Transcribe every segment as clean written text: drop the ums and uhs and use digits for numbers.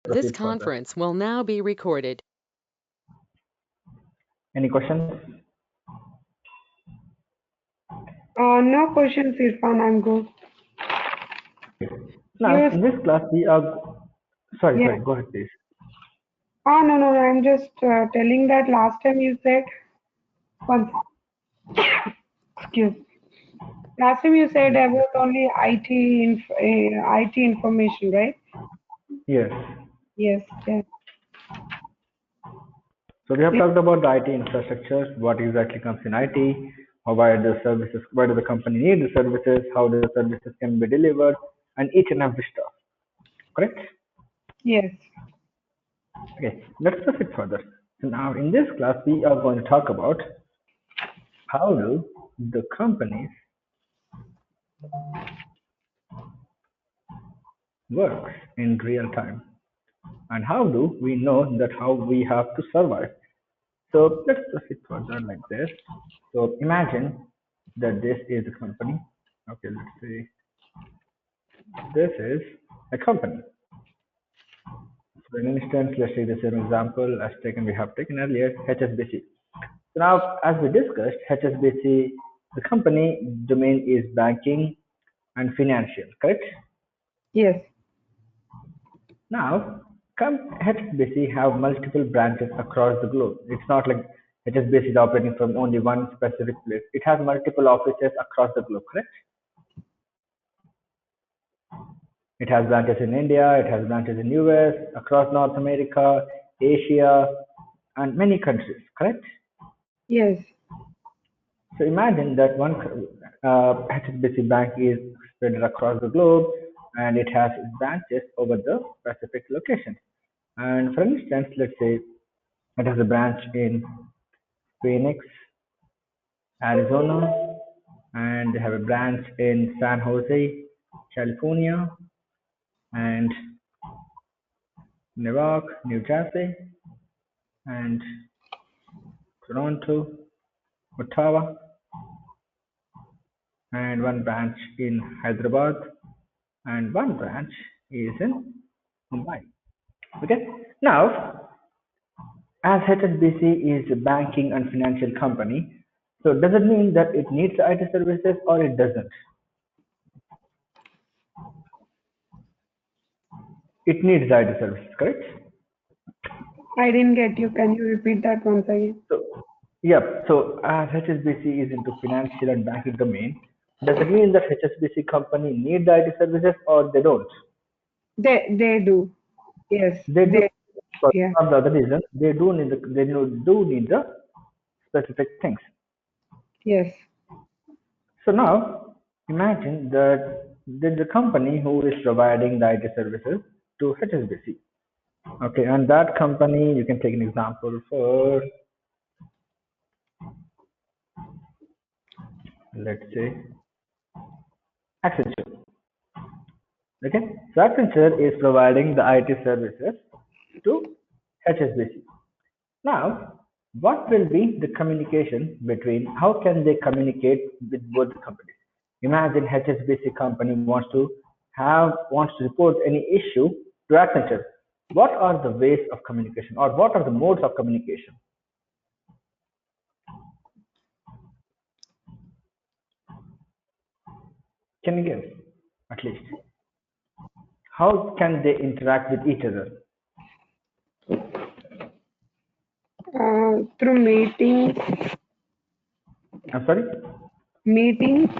This proceed further. conference will now be recorded. Any questions? No questions, Irfan. I'm good. Now, Yes. in this class, we are. Sorry, Yeah. go ahead, please. No. I'm just telling that last time you said one. Excuse. Last time you said about only IT information, right? Yes. Yes. So we have talked about the IT infrastructure, what exactly comes in IT, or why the services, why does the company need the services, how the services can be delivered, and each and every stuff. Correct? Yes. Okay, let's proceed further. So now in this class, we are going to talk about how do the companies works in real time, and how do we know that how we have to survive. So let's proceed further like this. So imagine that this is a company. Okay, let's say this is a company. For instance, let's say this is an example as we have taken earlier, HSBC. So now, as we discussed, HSBC, the company domain is banking and financial, correct? Yes. Now, HSBC have multiple branches across the globe. It's not like HSBC is operating from only one specific place. It has multiple offices across the globe, correct? It has branches in India, it has branches in US, across North America, Asia, and many countries, correct? Yes. So imagine that one HSBC bank is spread across the globe and it has branches over the specific locations. And for instance, let's say it has a branch in Phoenix, Arizona, and they have a branch in San Jose, California, and Newark, New Jersey, and Toronto, Ottawa, and one branch in Hyderabad, and one branch is in Mumbai. Okay. Now, as HSBC is a banking and financial company, so does it mean that it needs IT services or it doesn't? It needs IT services, correct? I didn't get you. Can you repeat that once again? So, yeah. So, as HSBC is into financial and banking domain, does it mean that HSBC company need the IT services or they don't? They do. Yes. They do. For Yeah. some other reason, they do need the specific things. Yes. So now, imagine that there's a company who is providing the IT services to HSBC. Okay, and that company, you can take an example for, let's say, Accenture. Okay, so Accenture is providing the IT services to HSBC. Now, what will be the communication between, how can they communicate with both the companies? Imagine HSBC company wants to report any issue to Accenture. What are the ways of communication or what are the modes of communication? Can you give at least? How can they interact with each other? Through meetings. I'm sorry? Meetings.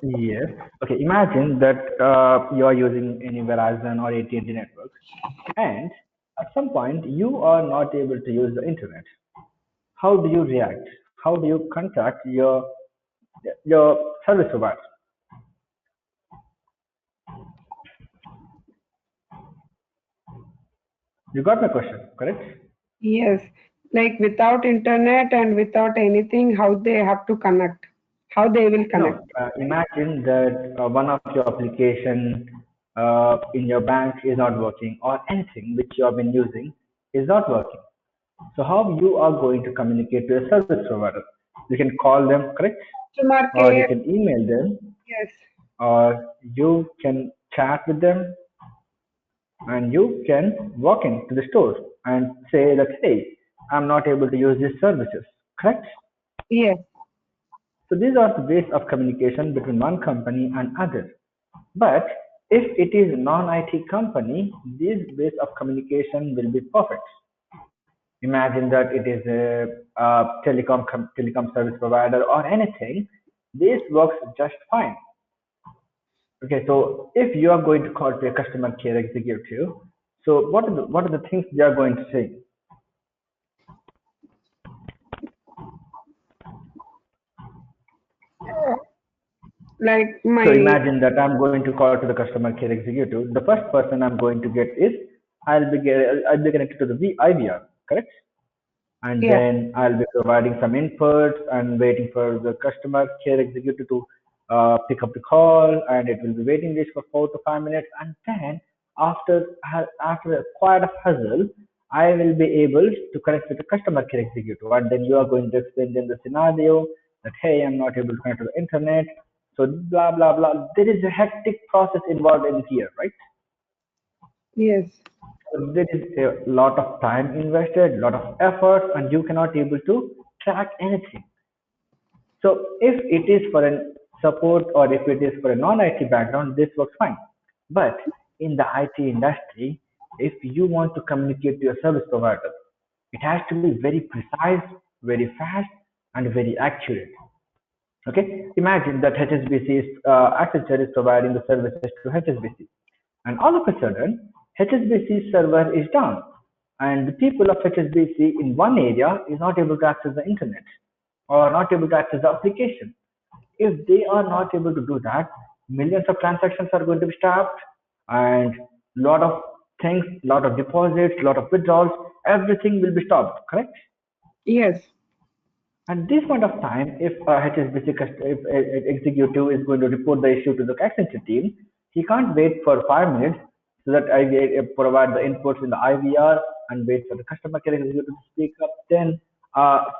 Yes. Okay. Imagine that you are using any Verizon or AT&T network, and at some point you are not able to use the internet. How do you react? How do you contact your service provider? You got my question, correct? Yes. Like without internet and without anything, how they have to connect? How they will connect? No. Imagine that one of your application in your bank is not working, or anything which you have been using is not working. So how you are going to communicate to a service provider? You can call them, correct? Customer Or you care. can email them, Yes. or you can chat with them. and you can walk into the store and say that, hey, I'm not able to use these services, correct? Yes. So these are the ways of communication between one company and other. But if it is a non-IT company, these ways of communication will be perfect. Imagine that it is a telecom service provider or anything. This works just fine. Okay, so if you are going to call to a customer care executive, so what are the things they are going to say? Like So my, imagine that I'm going to call to the customer care executive. The first person I'm going to get is I'll be connected to the IVR, correct? And yes, then I'll be providing some inputs and waiting for the customer care executive to pick up the call, and it will be waiting list for 4 to 5 minutes, and then after quite a hustle, I will be able to connect with the customer care executive, and then you are going to explain them the scenario that hey, I'm not able to connect to the internet, so blah blah blah. There is a hectic process involved in here, right? yes, So there is a lot of time invested, lot of effort, and you cannot able to track anything. So if it is for a support or if it is for a non-IT background, this works fine. But in the IT industry, if you want to communicate to your service provider, it has to be very precise, very fast, and very accurate. Okay, imagine that HSBC is Accenture is providing the services to HSBC, and all of a sudden HSBC server is down, and the people of HSBC in one area is not able to access the internet or not able to access the application. If they are not able to do that, millions of transactions are going to be stopped, and lot of things, lot of deposits, lot of withdrawals, everything will be stopped. Correct? yes, At this point of time, if HSBC if a executive is going to report the issue to the Accenture team, he can't wait for 5 minutes so that I provide the inputs in the IVR and wait for the customer care executive to speak up, then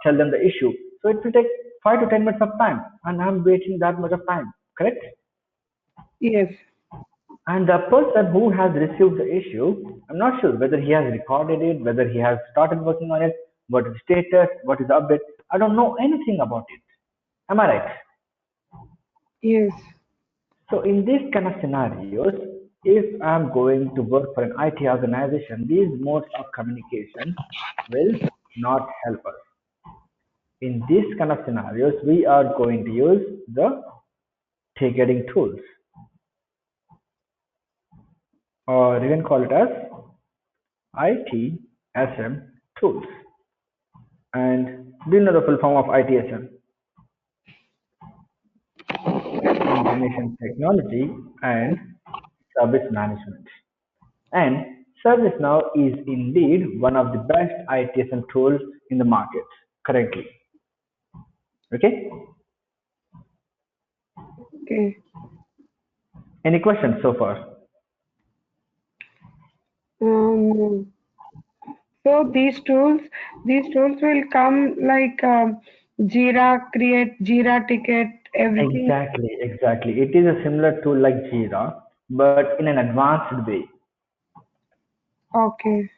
tell them the issue. So it will take 5 to 10 minutes of time, and I'm waiting that much of time. Correct? yes, And the person who has received the issue, I'm not sure whether he has recorded it, whether he has started working on it, what is the status, what is the update. I don't know anything about it. Am I right? yes, So in these kind of scenarios, if I'm going to work for an IT organization, these modes of communication will not help us. In these kind of scenarios, we are going to use the ticketing tools, or you can call it as ITSM tools. And do you know the full form of ITSM? Information Technology and Service Management. And ServiceNow is indeed one of the best ITSM tools in the market currently. Okay? okay. Any questions so far? Um, so these tools will come like Jira, create Jira ticket, everything. Exactly, exactly. It is a similar tool like Jira, but in an advanced way. Okay.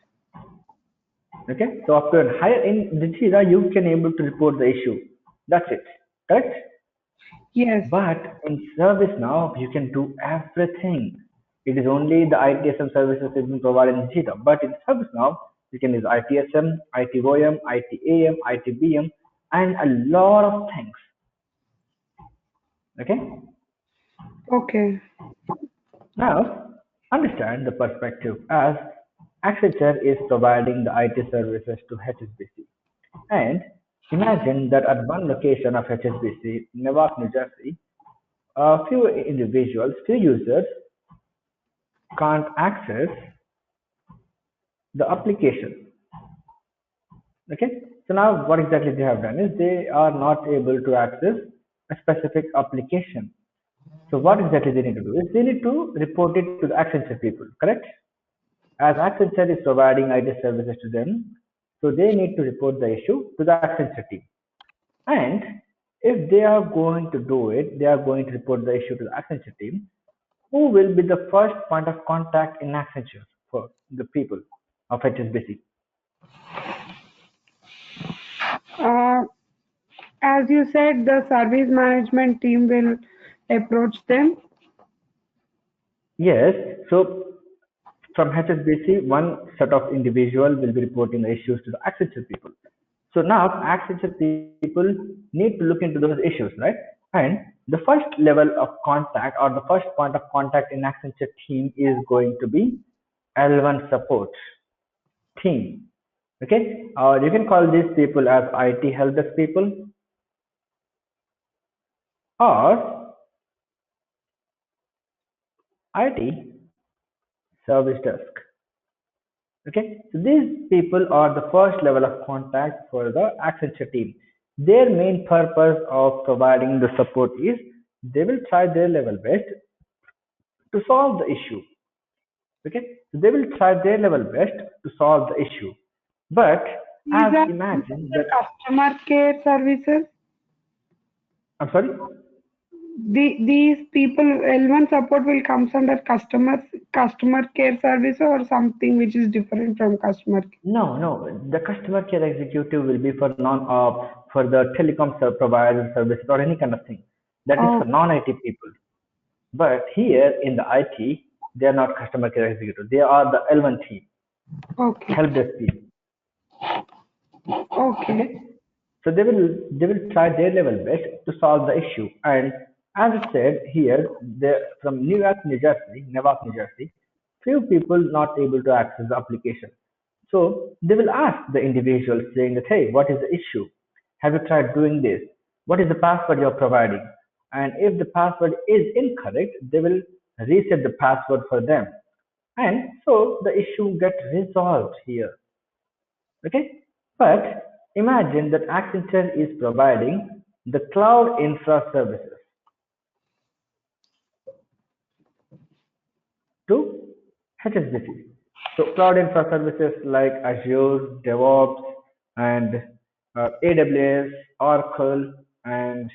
Okay? So after a higher in the Jira, you can able to report the issue. That's it. Correct? Yes. But in ServiceNow, you can do everything. It is only the ITSM services that been provided in Jira. But in ServiceNow, you can use ITSM, ITOM, ITAM, ITBM, and a lot of things. Okay? Okay. Now, understand the perspective as Accenture is providing the IT services to HSBC. And imagine that at one location of HSBC, Newark, New Jersey, a few individuals, few users can't access the application. Okay, so now what exactly they have done is they are not able to access a specific application. So what exactly they need to do is they need to report it to the Accenture people, correct? As Accenture is providing IT services to them, so they need to report the issue to the Accenture team. And if they are going to do it, they are going to report the issue to the Accenture team. Who will be the first point of contact in Accenture? for the people of HSBC? Uh, as you said, the service management team will approach them. Yes. So from HSBC, one set of individual will be reporting the issues to the Accenture people. So now Accenture people need to look into those issues, right? And the first level of contact or the first point of contact in Accenture team is going to be L1 support team. Okay, or you can call these people as IT help desk people or IT service desk. Okay, so these people are the first level of contact for the Accenture team. Their main purpose of providing the support is they will try their level best to solve the issue. Okay, so they will try their level best to solve the issue. But These as are imagine the that, customer care services. I'm sorry. These people, L1 support will comes under customer care service or something which is different from customer care. No, no. The customer care executive will be for for the telecom provider services or any kind of thing. That is Oh, for non-IT people. But here in the IT, they are not customer care executive. They are the L1 team, okay, help desk team. okay. Okay, so they will try their level best to solve the issue. And as I said here, they from Newark, New Jersey, few people not able to access the application. So they will ask the individual saying that, hey, what is the issue? Have you tried doing this? What is the password you're providing? And if the password is incorrect, they will reset the password for them. And so the issue gets resolved here. Okay, but imagine that Accenture is providing the cloud infra services to HSBC. So cloud infra services like Azure, DevOps, and AWS, Oracle, and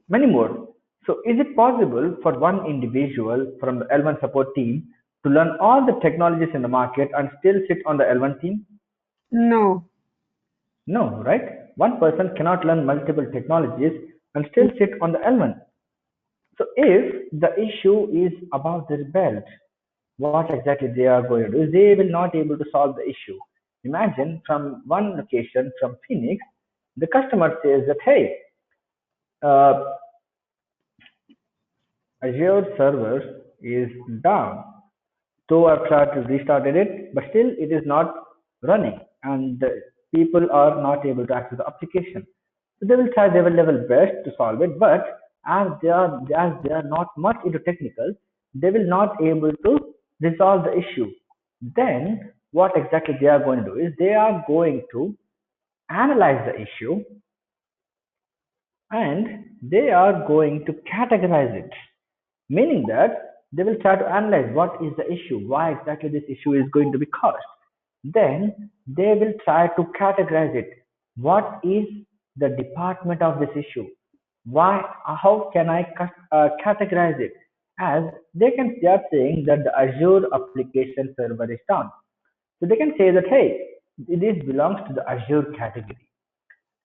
many more. So is it possible for one individual from the L1 support team to learn all the technologies in the market and still sit on the L1 team? No. No, right? One person cannot learn multiple technologies and still sit on the L1. So if the issue is about their belt, what exactly they are going to do is they will not able to solve the issue. Imagine from one location, from Phoenix, the customer says that, hey, uh, Azure server is down. So I've tried to restart it, but still it is not running, and the people are not able to access the application. So they will try their level best to solve it, but as they are not much into technical, they will not able to resolve the issue. Then what exactly they are going to do is they are going to analyze the issue and they are going to categorize it, meaning that they will try to analyze what is the issue, why exactly this issue is going to be caused. Then they will try to categorize it. What is the department of this issue? Why? How can I categorize it? As they are saying that the Azure application server is down. So they can say that, hey, this belongs to the Azure category.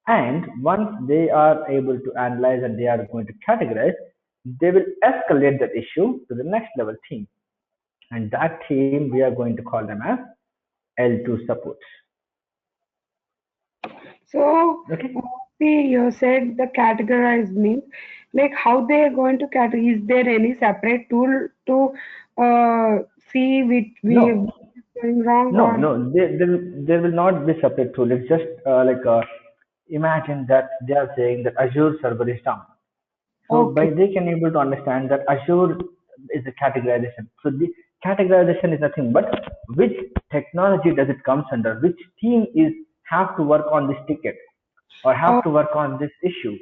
And once they are able to analyze and they are going to categorize, they will escalate that issue to the next level team. And that team, we are going to call them as L2 support. So, Okay. see, you said the categorize means like how they are going to categorize. Is there any separate tool to see which we No, is going wrong no, or no. There will not be separate tool. It's just imagine that they are saying that Azure server is down. So by okay, they can able to understand that Azure is a categorization. So the categorization is nothing but which technology does it comes under, which team is have to work on this ticket or oh, have to work on this issue.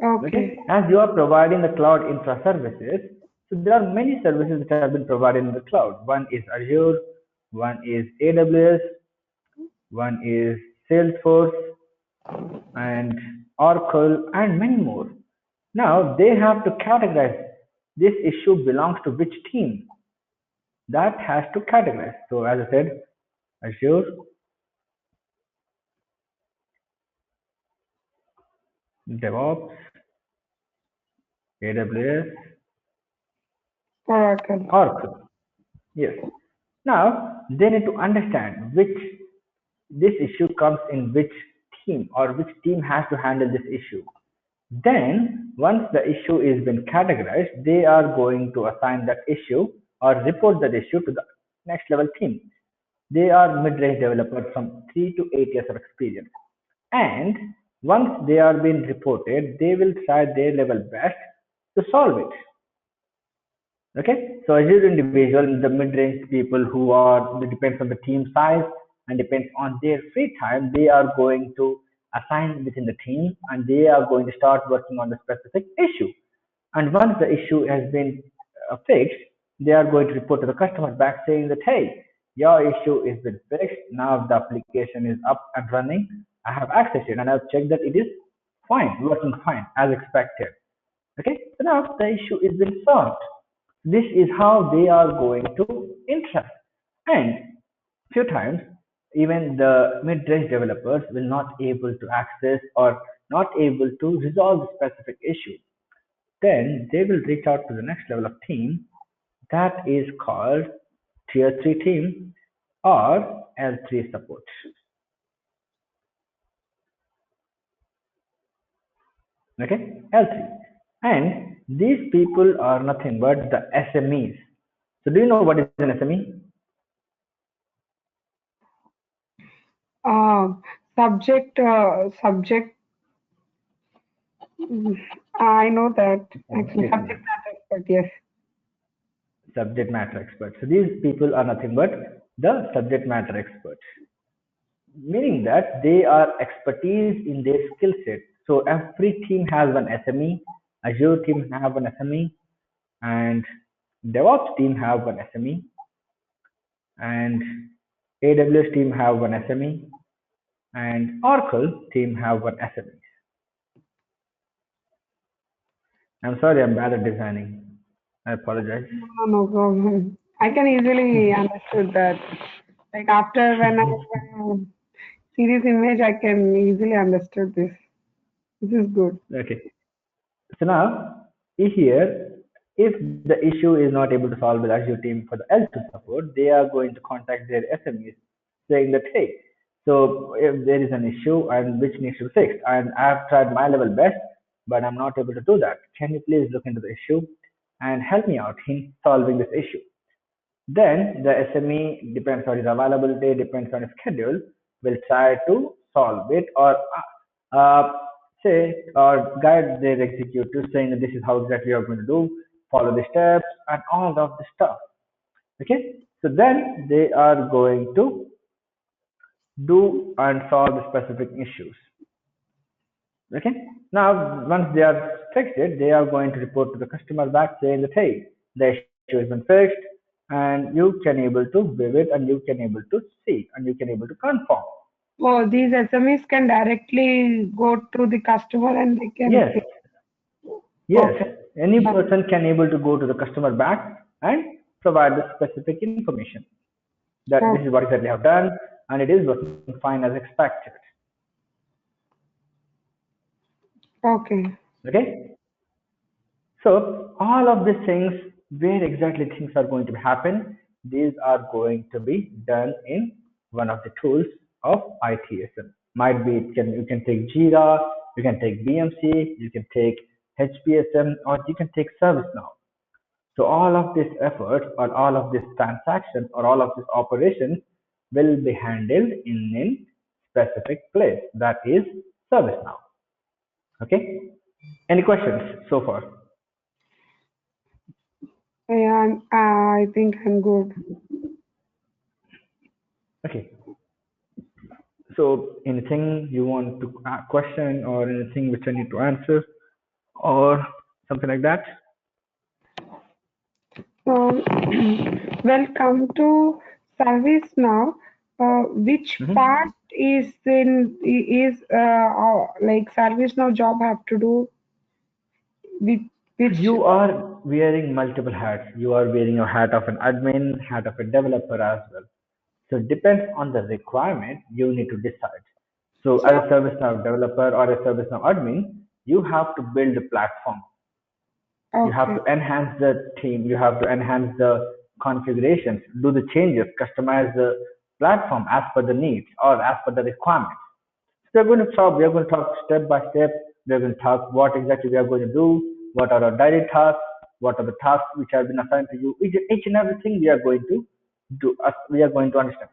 okay, Okay, as you are providing the cloud infra services, so there are many services that have been provided in the cloud. One is Azure, one is AWS, one is Salesforce, and Oracle, and many more. Now they have to categorize this issue belongs to which team. that has to categorize. So as I said, Azure, DevOps, AWS, Oracle. Oracle. Yes. Now they need to understand which this issue comes in which team, or which team has to handle this issue. Then, once the issue is been categorized, they are going to assign that issue or report that issue to the next level team. They are mid-range developers from 3 to 8 years of experience. And once they are being reported, they will try their level best to solve it. Okay, so Azure individual, the mid-range people who are, it depends on the team size and depends on their free time, they are going to assign within the team and they are going to start working on the specific issue. And once the issue has been fixed, they are going to report to the customer back saying that, hey, your issue is been fixed. Now the application is up and running. I have accessed it and I've checked that it is fine, working fine as expected. Okay, so now the issue is been solved. This is how they are going to interact. And few times, even the mid-range developers will not able to access or not able to resolve the specific issue. Then they will reach out to the next level of team that is called tier 3 team or L3 support. Okay, L3. And these people are nothing but the SMEs. So do you know what is an SME? Subject. I know that actually. Okay. Subject matter expert. Yes. Subject matter experts. So these people are nothing but the subject matter experts, meaning that they are expertise in their skill set. So every team has one SME, Azure team have one SME, and DevOps team have one SME, and AWS team have one SME, and Oracle team have one SME. I'm sorry, I'm bad at designing. I apologize. No problem. I can easily understood that. Like after when I see this image, I can easily understood this. This is good. Okay. So now, here, if the issue is not able to solve with Azure team for the L2 support, they are going to contact their SMEs saying that, hey, so if there is an issue and which needs to be fixed, and I've tried my level best, but I'm not able to do that. Can you please look into the issue and help me out in solving this issue? Then the SME depends on his availability, depends on his schedule, will try to solve it or uh, say or guide their executives saying that this is how exactly you're going to do, follow the steps and all of the stuff. Okay, so then they are going to do and solve the specific issues. Okay, now once they are fixed it, they are going to report to the customer back saying that, hey, the issue has been fixed and you can able to view it and you can able to see and you can able to confirm. Oh, these SMEs can directly go to the customer and they can Yes, say, yes, okay. any person can able to go to the customer back and provide the specific information that this Oh, is what exactly I have done and it is working fine as expected. okay. Okay, so all of these things, where exactly things are going to happen, these are going to be done in one of the tools of ITSM. Might be you can take Jira, you can take BMC, you can take HPSM, or you can take ServiceNow. So all of this effort or all of these transactions or all of these operations will be handled in a specific place, that is ServiceNow. Okay. Any questions so far? Yeah, I think I'm good. Okay. So anything you want to question or anything which I need to answer or something like that? So, welcome to service now. Which part Hmm. is like service now job have to do with? Which You are wearing multiple hats. You are wearing your hat of an admin, hat of a developer as well. So it depends on the requirement you need to decide. So as so a ServiceNow developer or a ServiceNow admin, you have to build a platform. You have okay. to enhance the team. You have to enhance the configurations, do the changes, customize the platform as per the needs or as per the requirements. So we are going to talk step by step. We are going to talk what exactly we are going to do, what are our daily tasks, what are the tasks which have been assigned to you. Each and everything we are going to do. We are going to understand.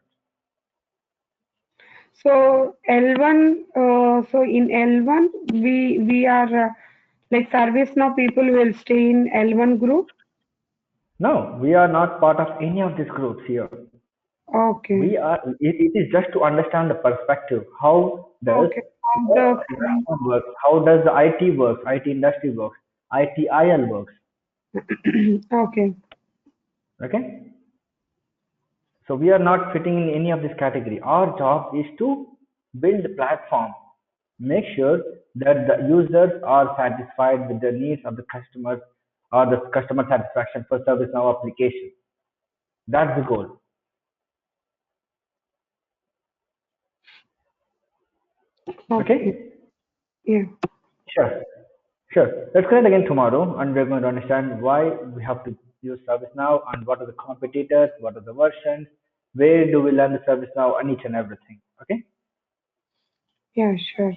So L1, so in L1, we are like ServiceNow people will stay in L1 group. No, we are not part of any of these groups here. Okay. It is just to understand the perspective. How does Okay. Of the platform works? How does the IT works? IT industry works? ITIL works. okay. Okay. So we are not fitting in any of this category. Our job is to build a platform, make sure that the users are satisfied with the needs of the customers or the customer satisfaction for ServiceNow application. That's the goal. Okay. Okay. Yeah. Sure. Sure. Let's connect again tomorrow, and we're going to understand why we have to use ServiceNow and what are the competitors, what are the versions, where do we learn the ServiceNow, and each and everything. Okay? Yeah. Sure.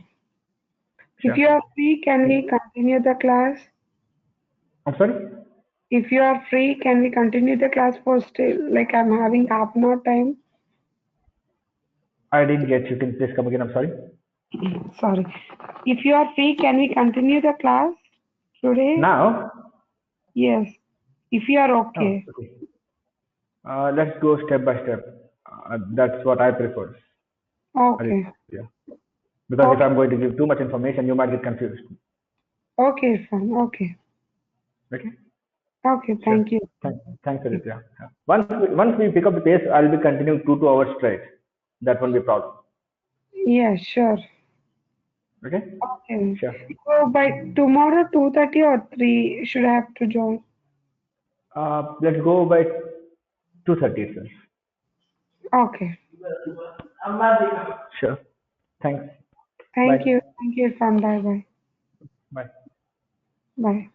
If Sure. you are free, can we continue the class? I'm sorry? If you are free, can we continue the class for still like I'm having half an hour time? I didn't get you. Can you please come again? I'm sorry. Sorry. If you are free, can we continue the class today? Now, Yes. If you are oh, okay. okay. Let's go step by step. That's what I prefer. Okay. Yeah. Because if Okay. I'm going to give too much information, you might get confused. Okay, fine. Okay. Okay? Okay. Sure. Thank you. Thanks, Aditya. Yeah. Once we pick up the pace, I'll be continuing 2 hours straight. That won't be a problem. Yeah, sure. Okay? Okay. Sure. So by tomorrow, 2:30 or 3 should I have to join? Let's go by 2:30 itself. Okay. Sure. Thanks. Thank Bye. you. Thank you, Sam. Bye bye. Bye. Bye.